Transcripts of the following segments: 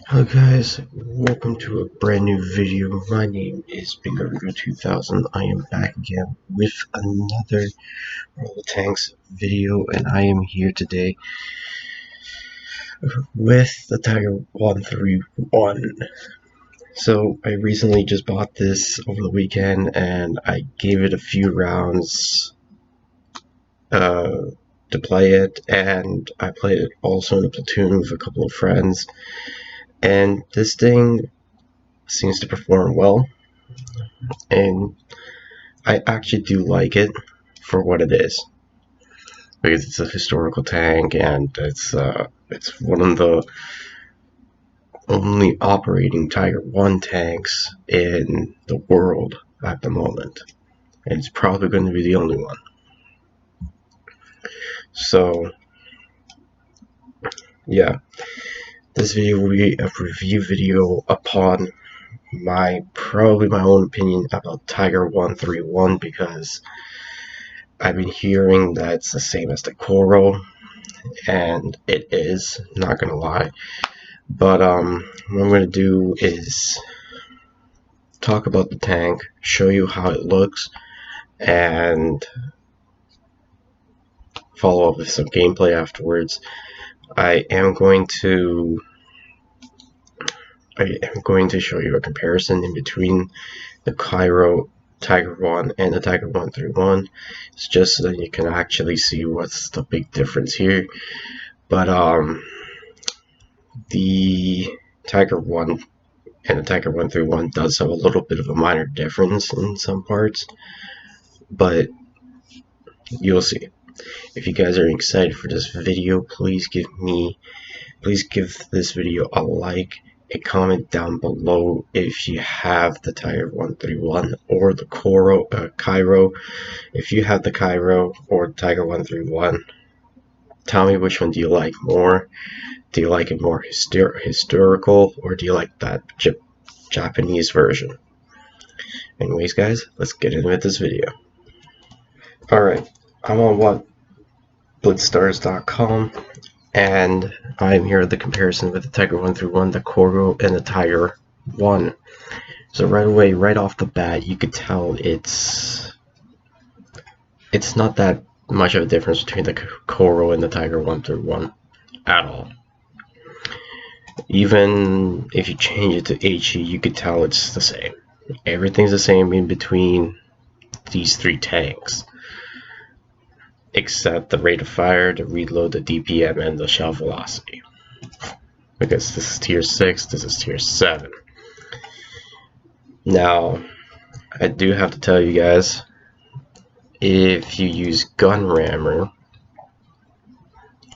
Hello guys, welcome to a brand new video. My name is BigGargo2000. I am back again with another Roll Tanks video, and I am here today with the Tiger 131. So I recently just bought this over the weekend, and I gave it a few rounds to play it, and I played it also in a platoon with a couple of friends, and this thing seems to perform well, and I actually do like it for what it is, because it's a historical tank, and it's one of the only operating Tiger 1 tanks in the world at the moment, and it's probably going to be the only one. So yeah, this video will be a review video upon probably my own opinion about Tiger 131, because I've been hearing that it's the same as the Kuro, and it is, not gonna lie. But what I'm gonna do is talk about the tank, show you how it looks, and follow up with some gameplay afterwards. I am going to show you a comparison in between the Kuro Tiger 1 and the Tiger 131. It's just so that you can actually see what's the big difference here. But the Tiger 1 and the Tiger 131 does have a little bit of a minor difference in some parts, but you'll see. If you guys are excited for this video, please give this video a like, a comment down below if you have the Tiger 131 or the Kuro. If you have the Kuro or Tiger 131, tell me which one do you like more. Do you like it more historical, or do you like that Japanese version? Anyways guys, let's get into this video. Alright, I'm on WoT and I'm here at the comparison with the Tiger 131, the Kuro, and the Tiger 1. So right away, right off the bat, you could tell it's not that much of a difference between the Kuro and the Tiger 131 at all. Even if you change it to HE, you could tell it's the same. Everything's the same in between these three tanks, except the rate of fire, the reload, the DPM, and the shell velocity. Because this is tier 6, this is tier 7. Now, I do have to tell you guys, if you use gun rammer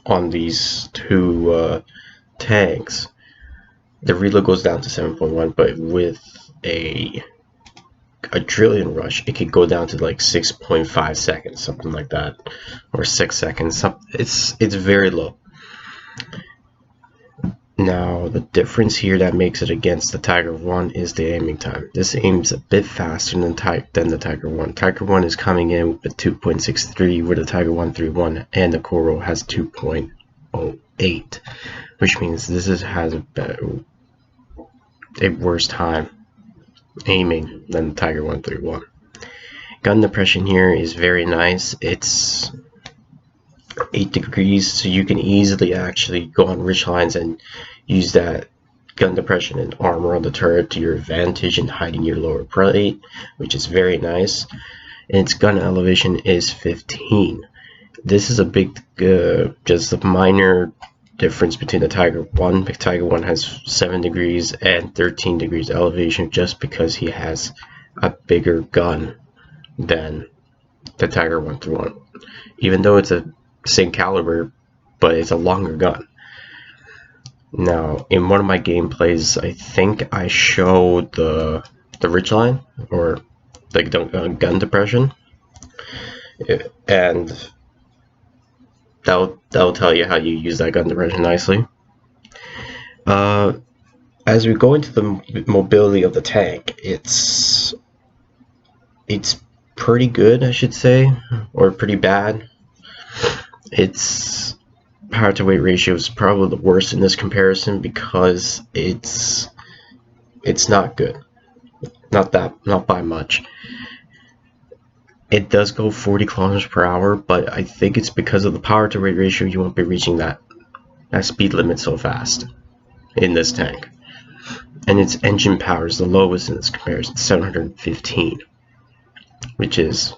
on these two tanks, the reload goes down to 7.1, but with a drilling rush, it could go down to like 6.5 seconds, something like that, or 6 seconds. It's very low. Now, the difference here that makes it against the Tiger 1 is the aiming time. This aims a bit faster than the Tiger 1. Tiger 1 is coming in with 2.63, where the Tiger 131 and the Kuro has 2.08, which means this has a worse time aiming than the Tiger 131. Gun depression here is very nice. It's 8 degrees, so you can easily actually go on ridge lines and use that gun depression and armor on the turret to your advantage in hiding your lower plate, which is very nice. And its gun elevation is 15. This is a big, just a minor difference between the Tiger 1. The Tiger 1 has 7 degrees and 13 degrees elevation, just because he has a bigger gun than the Tiger 131. Even though it's a same caliber, but it's a longer gun. Now, in one of my gameplays, I think I showed the ridgeline, or the gun depression, and that'll tell you how you use that gun depression nicely. As we go into the mobility of the tank, it's pretty good, I should say, or pretty bad. It's power to weight ratio is probably the worst in this comparison because it's not good. Not by much. It does go 40 kilometers per hour, but I think it's because of the power to weight ratio you won't be reaching that speed limit so fast in this tank. And its engine power is the lowest in this comparison, 715, which is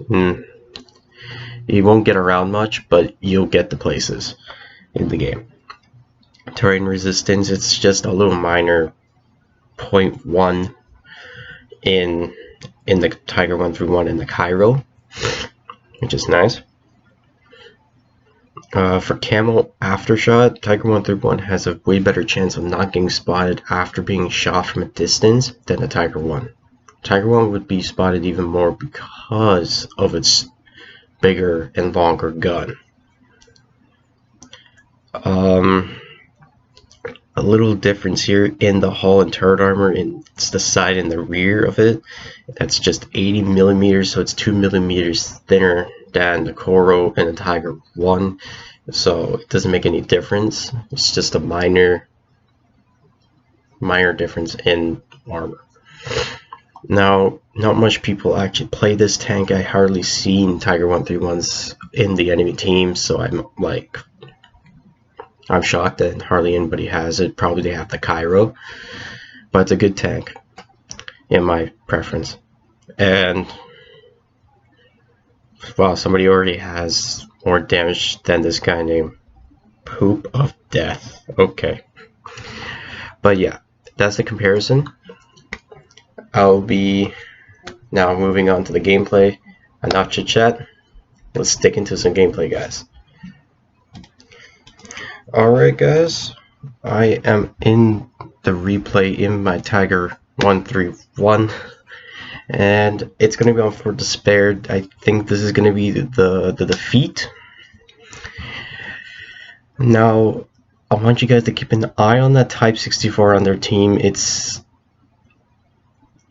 you won't get around much, but you'll get the places in the game. Terrain resistance, it's just a little minor 0.1 in the Tiger 131 and the Kuro, which is nice. For camo aftershot, Tiger 131 has a way better chance of not getting spotted after being shot from a distance than the Tiger 1. Tiger 1 would be spotted even more because of its bigger and longer gun. A little difference here in the hull and turret armor, it's the side and the rear of it. That's just 80 millimeters, so it's 2 millimeters thinner than the Kuro and the Tiger 1, so it doesn't make any difference. It's just a minor difference in armor. Now, not much people actually play this tank. I hardly seen Tiger 131s in the enemy team, so I'm shocked that hardly anybody has it. Probably they have the Kuro, but it's a good tank in my preference. And wow, somebody already has more damage than this guy named Poop of Death. Okay, but yeah, that's the comparison. I'll be now moving on to the gameplay. Enough chit chat. Let's stick into some gameplay, guys. Alright guys, I am in the replay in my Tiger 131, and it's going to be on for despair. I think this is going to be the defeat. Now, I want you guys to keep an eye on that Type 64 on their team.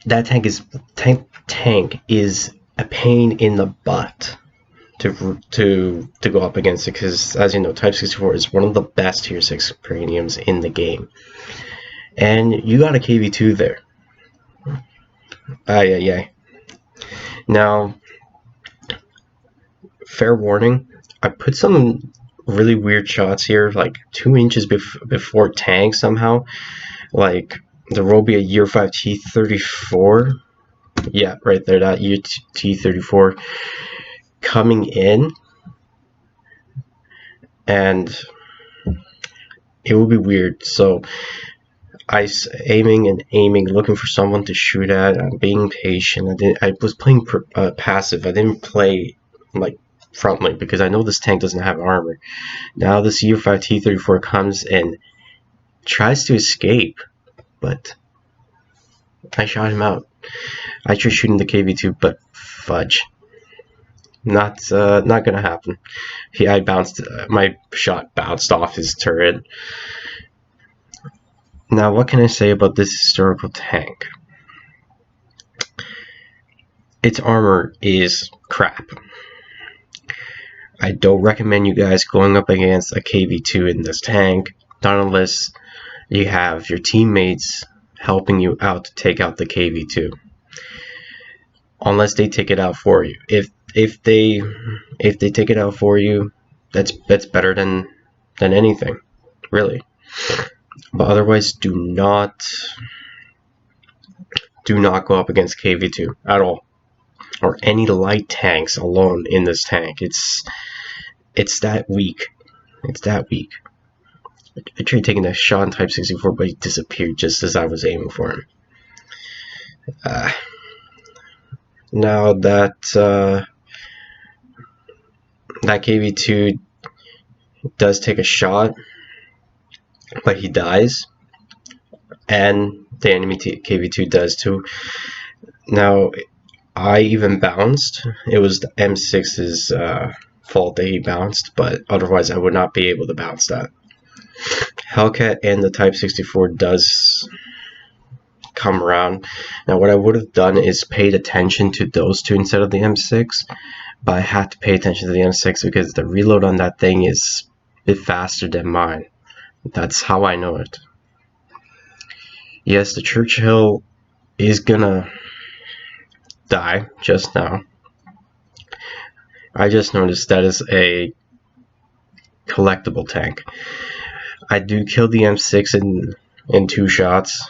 That tank is a pain in the butt to go up against it, because as you know, Type 64 is one of the best tier 6 craniums in the game, and you got a KV2 there. Now, fair warning, I put some really weird shots here, like 2 inches before tank somehow, like the Robia Year 5 T34, yeah, right there, that Year T34 coming in, and it will be weird. So I aiming, looking for someone to shoot at. I'm being patient. I was playing passive. I didn't play like frontline because I know this tank doesn't have armor. Now this Year 5 T34 comes and tries to escape, but I shot him out. I tried shooting the KV2, but fudge. Not gonna happen. I bounced. My shot bounced off his turret. Now, what can I say about this historical tank? Its armor is crap. I don't recommend you guys going up against a KV2 in this tank, not unless you have your teammates helping you out to take out the KV2. Unless they take it out for you. If they take it out for you, that's better than anything, really. But otherwise, do not go up against KV2 at all, or any light tanks alone in this tank. It's that weak. It's that weak. I tried taking a shot on Type 64, but he disappeared just as I was aiming for him. Now that that KV2 does take a shot, but he dies, and the enemy KV2 does too. Now, I even bounced. It was the M6's fault that he bounced, but otherwise I would not be able to bounce that. Hellcat and the Type 64 does come around. Now, what I would have done is paid attention to those two instead of the M6, but I had to pay attention to the M6 because the reload on that thing is bit faster than mine. That's how I know it. Yes, the Churchill is gonna die just now. I just noticed that is a collectible tank. I do kill the M6 in 2 shots,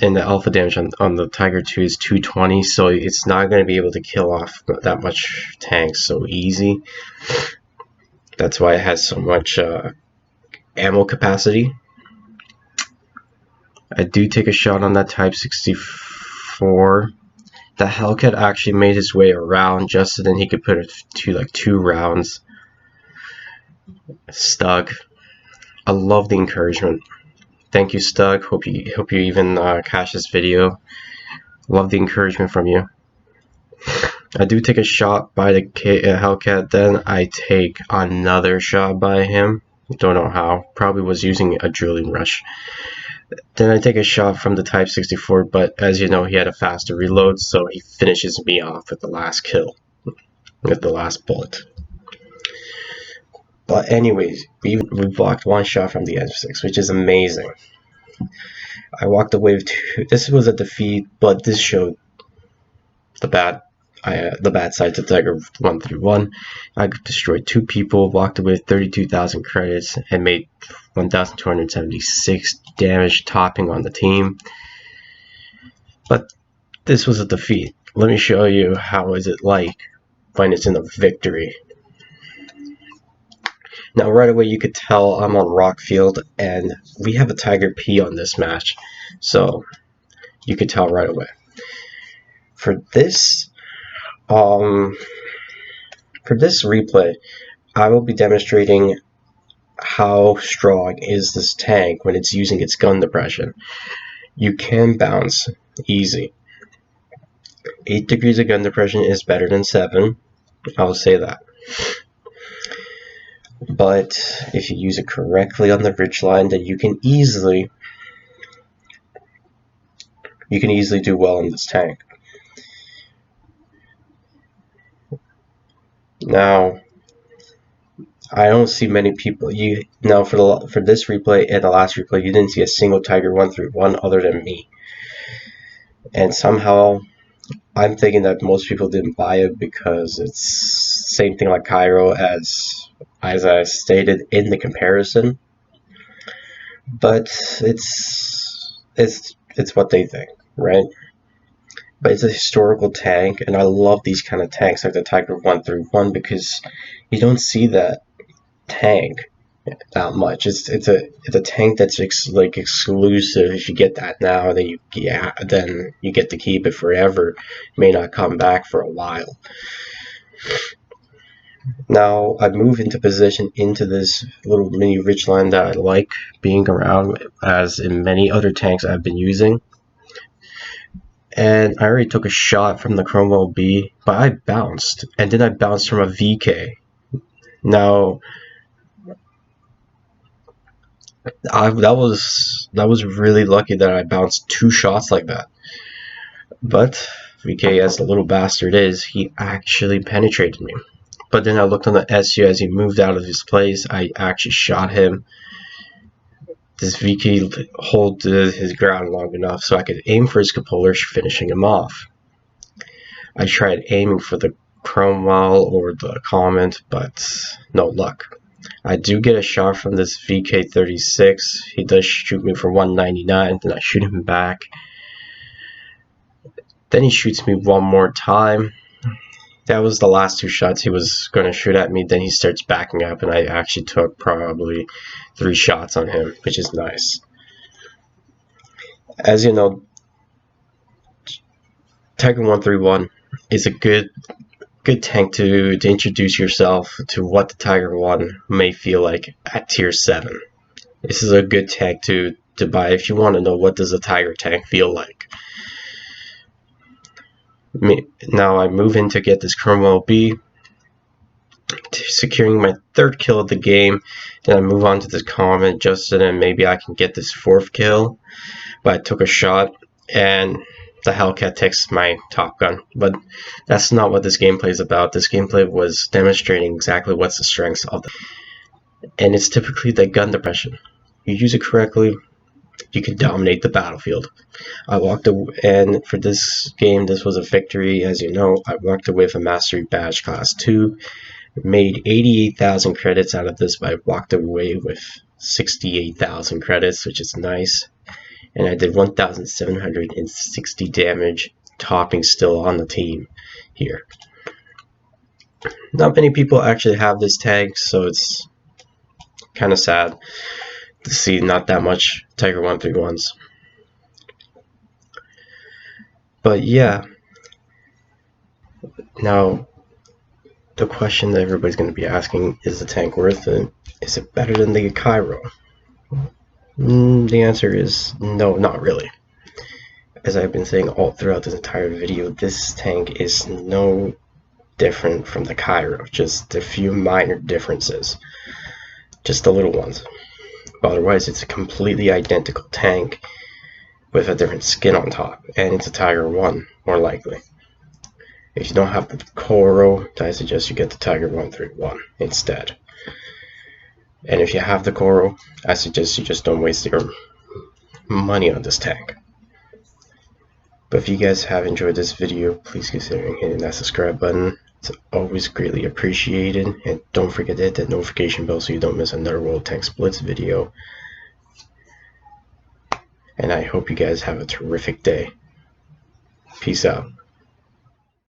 and the alpha damage on the Tiger 2 is 220, so it's not going to be able to kill off that much tanks so easy. That's why it has so much ammo capacity. I do take a shot on that Type 64. The Hellcat actually made his way around just so then he could put it to like 2 rounds. Stug, I love the encouragement. Thank you, Stug. Hope you even catch this video. Love the encouragement from you. I do take a shot by the Hellcat, then I take another shot by him. Don't know how. Probably was using a drilling rush. Then I take a shot from the Type 64, but as you know, he had a faster reload, so he finishes me off with the last kill, with the last bullet. But anyways, we blocked 1 shot from the M6, which is amazing. I walked away with 2. This was a defeat, but this showed the bad side to Tiger 131. I destroyed 2 people, walked away with 32,000 credits, and made 1,276 damage, topping on the team. But this was a defeat. Let me show you how is it like when it's in a victory. Now right away you could tell I'm on Rockfield, and we have a Tiger P on this match, so you could tell right away. For this replay, I will be demonstrating how strong is this tank when it's using its gun depression. You can bounce easy. 8 degrees of gun depression is better than 7. I'll say that. But if you use it correctly on the ridgeline, then you can easily do well in this tank. Now, I don't see many people. Now for this replay and the last replay, you didn't see a single Tiger 131 other than me. And somehow, I'm thinking that most people didn't buy it because it's same thing like Kuro as I stated in the comparison. But it's what they think, right? But it's a historical tank, and I love these kind of tanks like the Tiger 131 because you don't see that tank that much. It's a tank that's like exclusive. If you get that now, then you get to keep it forever. It may not come back for a while. Now I move into position into this little mini ridgeline that I like being around, as in many other tanks I've been using. And I already took a shot from the Kuro B, but I bounced, and then I bounced from a VK. Now, that was really lucky that I bounced 2 shots like that. But VK, as the little bastard is, he actually penetrated me. But then I looked on the SU as he moved out of his place. I actually shot him. This VK hold his ground long enough so I could aim for his cupola, finishing him off. I tried aiming for the chrome wall or the comment, but no luck. I do get a shot from this VK36. He does shoot me for 199, then I shoot him back. Then he shoots me one more time. That was the last 2 shots he was going to shoot at me. Then he starts backing up, and I actually took probably 3 shots on him, which is nice. As you know, Tiger 131 is a good tank to introduce yourself to what the Tiger 1 may feel like at tier 7. This is a good tank to buy if you want to know what does a Tiger tank feel like. Now I move in to get this Kuro B, securing my 3rd kill of the game. Then I move on to this comment just so then maybe I can get this 4th kill. But I took a shot, and the Hellcat takes my Top Gun. But that's not what this gameplay is about. This gameplay was demonstrating exactly what's the strengths of the. and it's typically the gun depression. You use it correctly, you can dominate the battlefield. I walked away, and for this game, this was a victory. As you know, I walked away with a Mastery Badge Class 2, made 88,000 credits out of this, but I walked away with 68,000 credits, which is nice. And I did 1,760 damage, topping still on the team here. Not many people actually have this tag, so it's kind of sad to see not that much Tiger 131s. But yeah, now the question that everybody's going to be asking, is the tank worth it? Is it better than the Kuro? The answer is no, not really. As I've been saying all throughout this entire video, this tank is no different from the Kuro, just a few minor differences, just the little ones. But otherwise, it's a completely identical tank with a different skin on top, and it's a Tiger 1, more likely. If you don't have the Kuro, I suggest you get the Tiger 131 instead. And if you have the Kuro, I suggest you just don't waste your money on this tank. But if you guys have enjoyed this video, please consider hitting that subscribe button. It's always greatly appreciated. And don't forget to hit that notification bell so you don't miss another WoT BLitz video. And I hope you guys have a terrific day. Peace out.